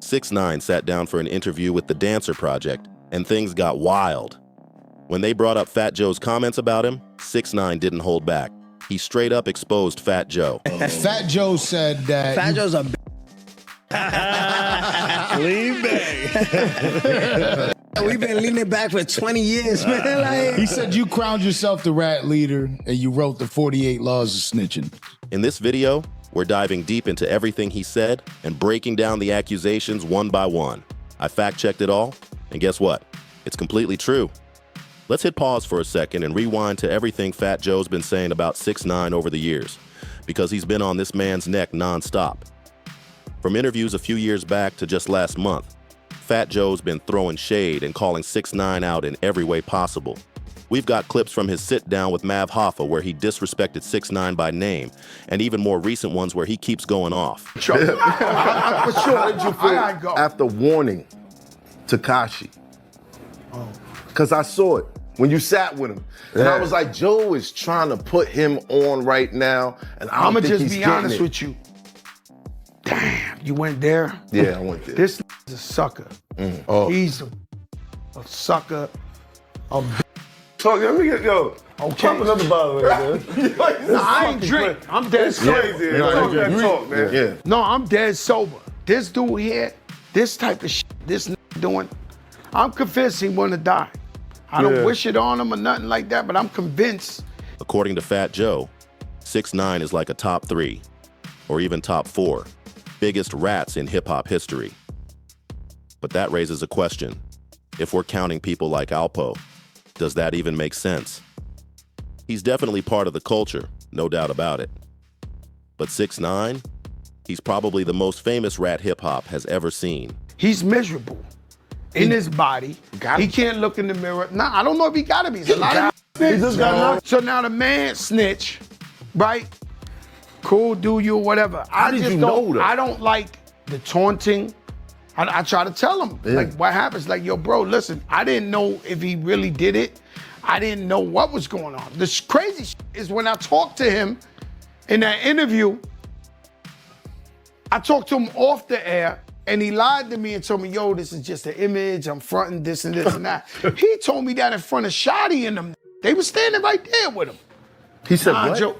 6ix9ine sat down for an interview with the Dancer Project, and things got wild. When they brought up Fat Joe's comments about him, 6ix9ine didn't hold back. He straight up exposed Fat Joe. Fat Joe said that Fat Joe's a Lean back. We've been leaning back for 20 years, man. Like, he said you crowned yourself the rat leader and you wrote the 48 laws of snitching. In this video, we're diving deep into everything he said and breaking down the accusations one by one. I fact-checked it all, and guess what? It's completely true. Let's hit pause for a second and rewind to everything Fat Joe's been saying about 6ix9ine over the years, because he's been on this man's neck nonstop. From interviews a few years back to just last month, Fat Joe's been throwing shade and calling 6ix9ine out in every way possible. We've got clips from his sit-down with Mav Hoffa where he disrespected 6ix9ine by name, and even more recent ones where he keeps going off. For sure. How did you feel after warning Tekashi? Because I saw it when you sat with him. And I was like, Joe is trying to put him on right now, and I'm gonna just be honest with you. Damn, you went there? Yeah, I went there. This is a sucker. He's a sucker. Talk, let me get, yo. Okay. Pop another bottle, man. No, I ain't drink. I'm dead sober. Crazy. Talk that talk, man. Yeah. No, I'm dead sober. This dude here, this type of shit, this doing, I'm convinced he wanna die. I don't wish it on him or nothing like that, but I'm convinced. According to Fat Joe, 6ix9ine is like a top 3, or even top 4, biggest rats in hip-hop history. But that raises a question. If we're counting people like Alpo, does that even make sense? He's definitely part of the culture, no doubt about it. But 6ix9ine, he's probably the most famous rat hip-hop has ever seen. He's miserable in his body. He can't look in the mirror. Nah, I don't know if he gotta be. He just got so now the man snitch, right? Cool, do you or whatever. How did you know that? I don't like the taunting. I try to tell him, like, what happens? Like, yo, bro, listen, I didn't know if he really did it. I didn't know what was going on. The crazy shit is when I talked to him in that interview, I talked to him off the air, and he lied to me and told me, yo, this is just an image, I'm fronting this and this and that. He told me that in front of Shotty and them. They were standing right there with him. He said, what? Joe.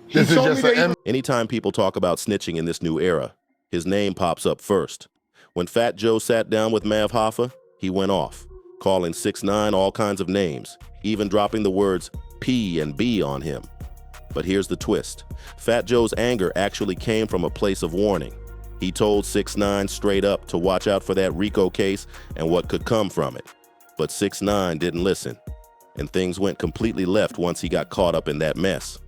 He told me that Anytime people talk about snitching in this new era, his name pops up first. When Fat Joe sat down with Mav Hoffa, he went off, calling 6ix9ine all kinds of names, even dropping the words P and B on him. But here's the twist. Fat Joe's anger actually came from a place of warning. He told 6ix9ine straight up to watch out for that RICO case and what could come from it. But 6ix9ine didn't listen, and things went completely left once he got caught up in that mess.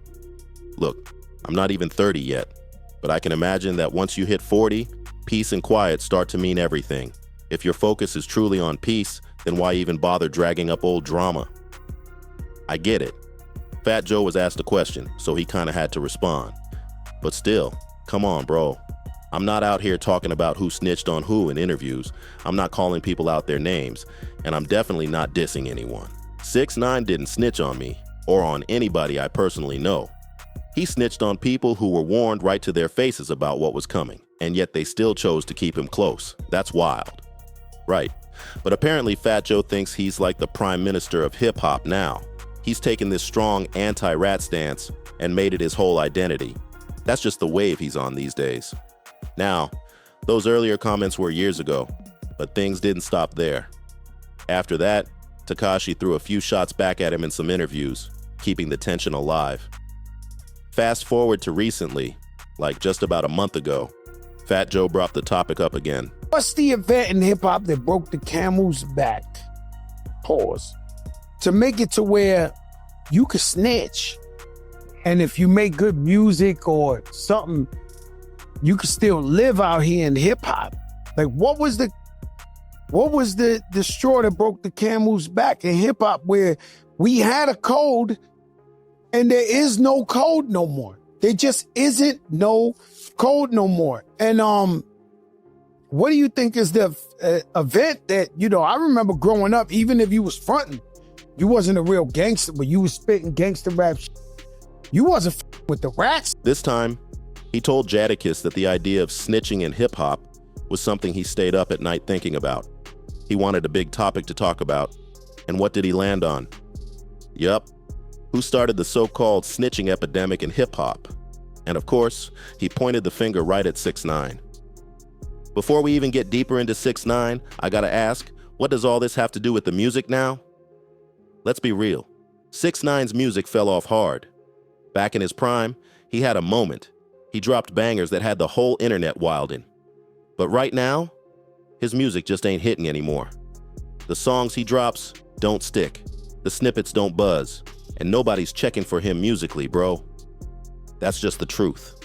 Look, I'm not even 30 yet, but I can imagine that once you hit 40, peace and quiet start to mean everything. If your focus is truly on peace, then why even bother dragging up old drama? I get it. Fat Joe was asked a question, so he kinda had to respond. But still, come on, bro. I'm not out here talking about who snitched on who in interviews. I'm not calling people out their names, and I'm definitely not dissing anyone. 6ix9ine didn't snitch on me, or on anybody I personally know. He snitched on people who were warned right to their faces about what was coming, and yet they still chose to keep him close. That's wild. Right. But apparently Fat Joe thinks he's like the prime minister of hip-hop now. He's taken this strong anti-rat stance and made it his whole identity. That's just the wave he's on these days. Now, those earlier comments were years ago, but things didn't stop there. After that, Tekashi threw a few shots back at him in some interviews, keeping the tension alive. Fast forward to recently, like just about a month ago, Fat Joe brought the topic up again. What's the event in hip-hop that broke the camel's back? Pause. To make it to where you could snitch, and if you make good music or something, you could still live out here in hip-hop. Like, what was the straw that broke the camel's back in hip-hop, where we had a code and there is no code no more? There just isn't no code no more. And what do you think is the event that, you know, I remember growing up, even if you was fronting, you wasn't a real gangster, but you was spitting gangster rap shit. You wasn't with the rats. This time, he told Jadakiss that the idea of snitching in hip-hop was something he stayed up at night thinking about. He wanted a big topic to talk about. And what did he land on? Yup. Who started the so-called snitching epidemic in hip-hop? And of course, he pointed the finger right at 6ix9ine. Before we even get deeper into 6ix9ine, I gotta ask, what does all this have to do with the music now? Let's be real. 6ix9ine's music fell off hard. Back in his prime, he had a moment. He dropped bangers that had the whole internet wildin'. But right now, his music just ain't hitting anymore. The songs he drops don't stick. The snippets don't buzz. And nobody's checking for him musically, bro. That's just the truth.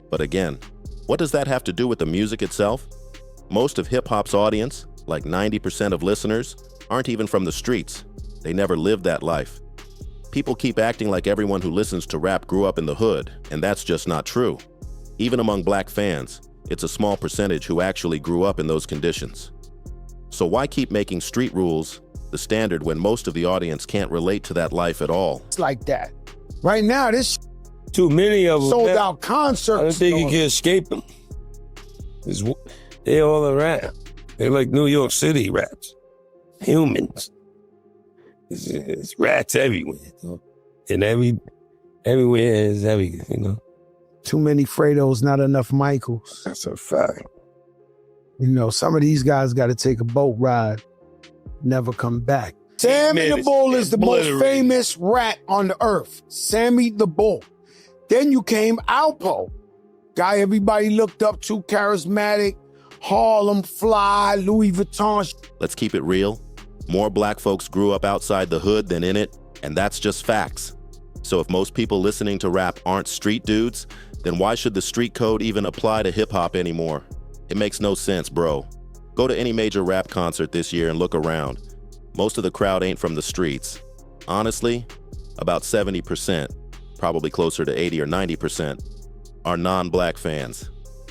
But again, what does that have to do with the music itself? Most of hip-hop's audience, like 90% of listeners, aren't even from the streets. They never lived that life. People keep acting like everyone who listens to rap grew up in the hood, and that's just not true. Even among black fans, it's a small percentage who actually grew up in those conditions. So why keep making street rules the standard when most of the audience can't relate to that life at all? It's like that. Right now, this Too many of them. sold out concerts. I don't think you can escape them. They're all around. They're like New York City rats. Humans. It's rats everywhere. And everywhere is everything, you know. Too many Fredos, not enough Michaels. That's a fact. You know, some of these guys got to take a boat ride, never come back. Sammy the Bull is the most famous rat on the earth. Sammy the Bull. Then you came Alpo, guy everybody looked up to, charismatic, Harlem fly, Louis Vuitton. Let's keep it real. More black folks grew up outside the hood than in it, and that's just facts. So if most people listening to rap aren't street dudes, then why should the street code even apply to hip-hop anymore? It makes no sense, bro. Go to any major rap concert this year and look around. Most of the crowd ain't from the streets. Honestly, about 70%, probably closer to 80 or 90%, are non-black fans.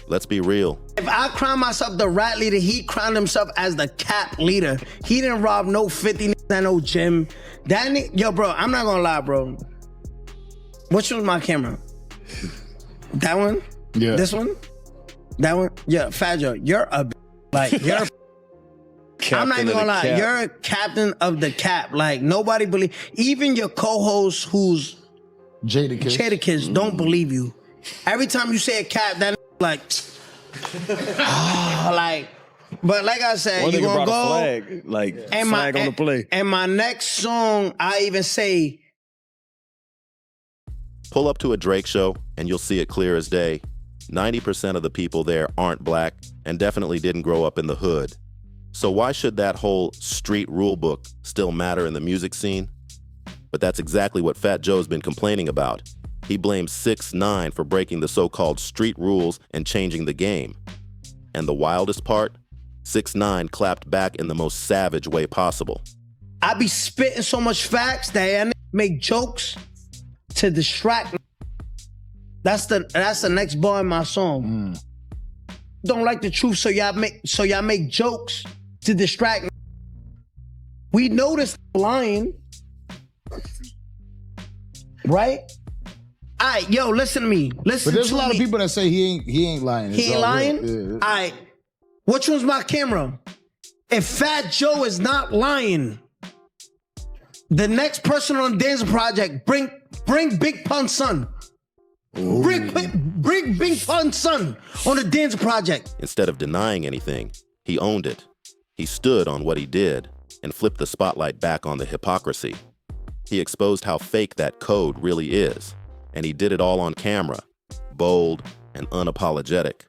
Let's be real. If I crown myself the rat leader, he crowned himself as the cap leader. He didn't rob no 50 at no gym. That yo, bro, I'm not gonna lie, bro. Which one's my camera? That one? Yeah. This one? That one? Yeah, Fat Joe, you're a like you're. I'm not even gonna lie. You're a captain of the cap. Like nobody believe. Even your co-host, who's Jadakiss, don't believe you. Every time you say a cap, that like, like. But like I said, you gonna go. Flag, like and flag on the play. And my next song, I even say. Pull up to a Drake show and you'll see it clear as day. 90% of the people there aren't black and definitely didn't grow up in the hood. So why should that whole street rule book still matter in the music scene? But that's exactly what Fat Joe's been complaining about. He blames 6ix9ine for breaking the so-called street rules and changing the game. And the wildest part? 6ix9ine clapped back in the most savage way possible. I be spitting so much facts that I make jokes to distract. That's the next bar in my song. Don't like the truth, so y'all make jokes to distract. We know this lying, right? All right, yo, listen to me. Listen to me. But there's a lot of people that say he ain't lying. He ain't lying? Yeah. All right, which one's my camera? If Fat Joe is not lying, the next person on the Dance Project, bring Big Pun's son. Bring Big Pun's son on the Dance Project. Instead of denying anything, he owned it. He stood on what he did and flipped the spotlight back on the hypocrisy. He exposed how fake that code really is, and he did it all on camera, bold and unapologetic.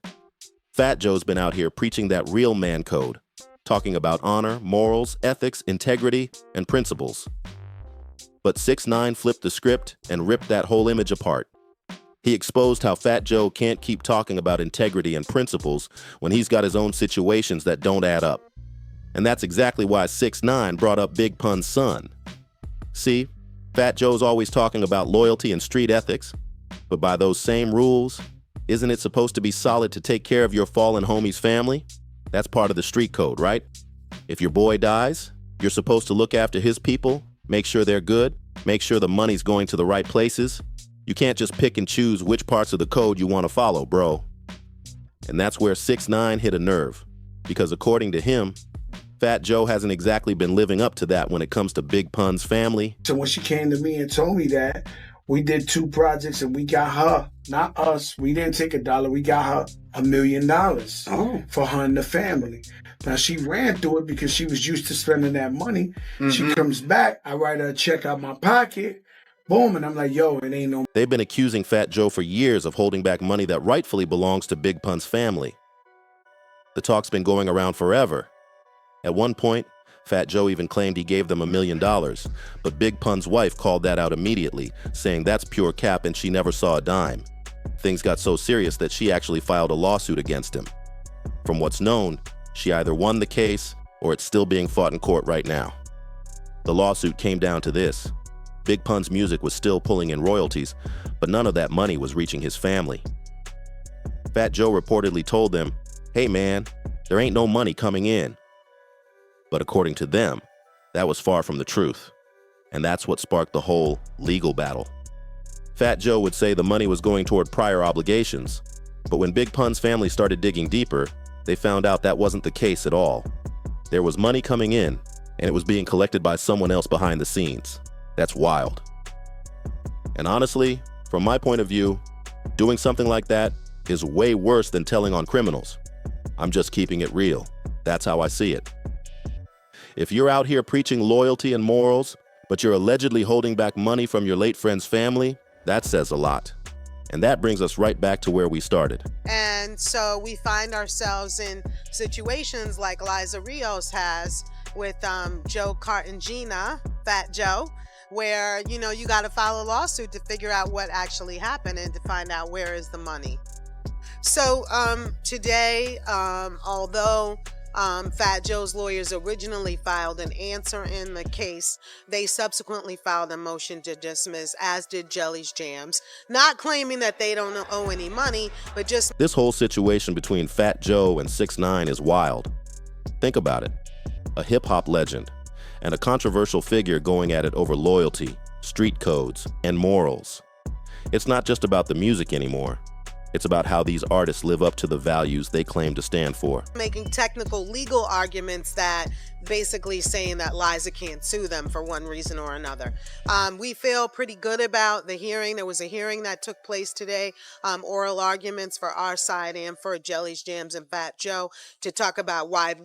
Fat Joe's been out here preaching that real man code, talking about honor, morals, ethics, integrity, and principles. But 6ix9ine flipped the script and ripped that whole image apart. He exposed how Fat Joe can't keep talking about integrity and principles when he's got his own situations that don't add up. And that's exactly why 6ix9ine brought up Big Pun's son. See, Fat Joe's always talking about loyalty and street ethics, but by those same rules, isn't it supposed to be solid to take care of your fallen homie's family? That's part of the street code, right? If your boy dies, you're supposed to look after his people, make sure they're good, make sure the money's going to the right places. You can't just pick and choose which parts of the code you want to follow, bro. And that's where 6ix9ine hit a nerve, because according to him, Fat Joe hasn't exactly been living up to that when it comes to Big Pun's family. So when she came to me and told me that, we did 2 projects and we got her, not us, we didn't take $1, we got her $1 million for her and the family. Now she ran through it because she was used to spending that money. She comes back, I write her a check out my pocket, boom, and I'm like, yo, it ain't no. They've been accusing Fat Joe for years of holding back money that rightfully belongs to Big Pun's family. The talk's been going around forever. At one point, Fat Joe even claimed he gave them $1 million, but Big Pun's wife called that out immediately, saying that's pure cap and she never saw a dime. Things got so serious that she actually filed a lawsuit against him. From what's known, she either won the case or it's still being fought in court right now. The lawsuit came down to this. Big Pun's music was still pulling in royalties, but none of that money was reaching his family. Fat Joe reportedly told them, "Hey man, there ain't no money coming in." But according to them, that was far from the truth. And that's what sparked the whole legal battle. Fat Joe would say the money was going toward prior obligations, but when Big Pun's family started digging deeper, they found out that wasn't the case at all. There was money coming in, and it was being collected by someone else behind the scenes. That's wild. And honestly, from my point of view, doing something like that is way worse than telling on criminals. I'm just keeping it real. That's how I see it. If you're out here preaching loyalty and morals, but you're allegedly holding back money from your late friend's family, that says a lot. And that brings us right back to where we started. And so we find ourselves in situations like Liza Rios has with Joe Cartagena, Fat Joe, where, you know, you got to file a lawsuit to figure out what actually happened and to find out where is the money. So today, although Fat Joe's lawyers originally filed an answer in the case, they subsequently filed a motion to dismiss, as did Jelly's Jams, not claiming that they don't owe any money, but just... This whole situation between Fat Joe and 6ix9ine is wild. Think about it. A hip-hop legend and a controversial figure going at it over loyalty, street codes, and morals. It's not just about the music anymore. It's about how these artists live up to the values they claim to stand for. Making technical legal arguments that basically saying that Liza can't sue them for one reason or another. We feel pretty good about the hearing. There was a hearing that took place today, oral arguments for our side and for Jelly's Jams and Fat Joe to talk about why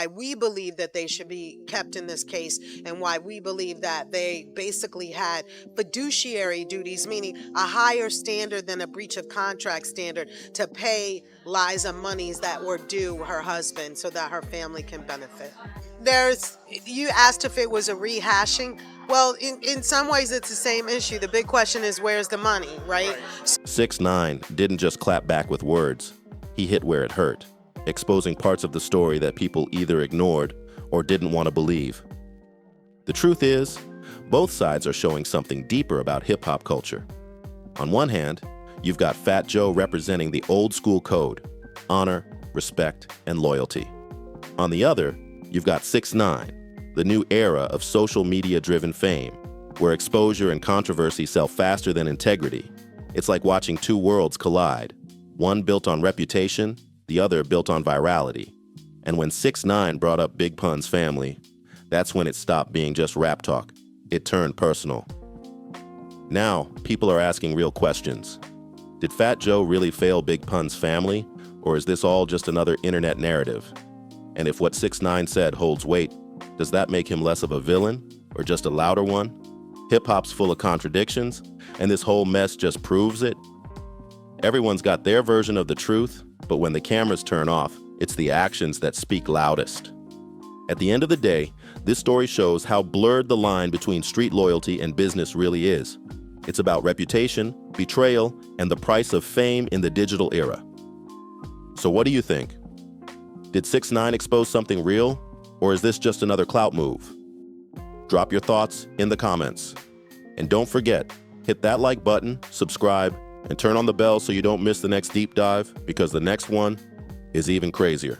we believe that they should be kept in this case and why we believe that they basically had fiduciary duties, meaning a higher standard than a breach of contract standard to pay Liza monies that were due her husband so that her family can benefit. You asked if it was a rehashing. Well, in some ways it's the same issue. The big question is, where's the money, right? 6ix9ine didn't just clap back with words. He hit where it hurt, exposing parts of the story that people either ignored or didn't want to believe. The truth is, both sides are showing something deeper about hip-hop culture. On one hand, you've got Fat Joe representing the old school code, honor, respect, and loyalty. On the other, you've got 6ix9ine, the new era of social media-driven fame, where exposure and controversy sell faster than integrity. It's like watching two worlds collide, one built on reputation, the other built on virality. And when 6ix9ine brought up Big Pun's family, that's when it stopped being just rap talk. It turned personal. Now, people are asking real questions. Did Fat Joe really fail Big Pun's family, or is this all just another internet narrative? And if what 6ix9ine said holds weight, does that make him less of a villain, or just a louder one? Hip-hop's full of contradictions, and this whole mess just proves it. Everyone's got their version of the truth, but when the cameras turn off, it's the actions that speak loudest. At the end of the day, this story shows how blurred the line between street loyalty and business really is. It's about reputation, betrayal, and the price of fame in the digital era. So what do you think? Did 6ix9ine expose something real, or is this just another clout move? Drop your thoughts in the comments. And don't forget, hit that like button, subscribe, and turn on the bell so you don't miss the next deep dive, because the next one is even crazier.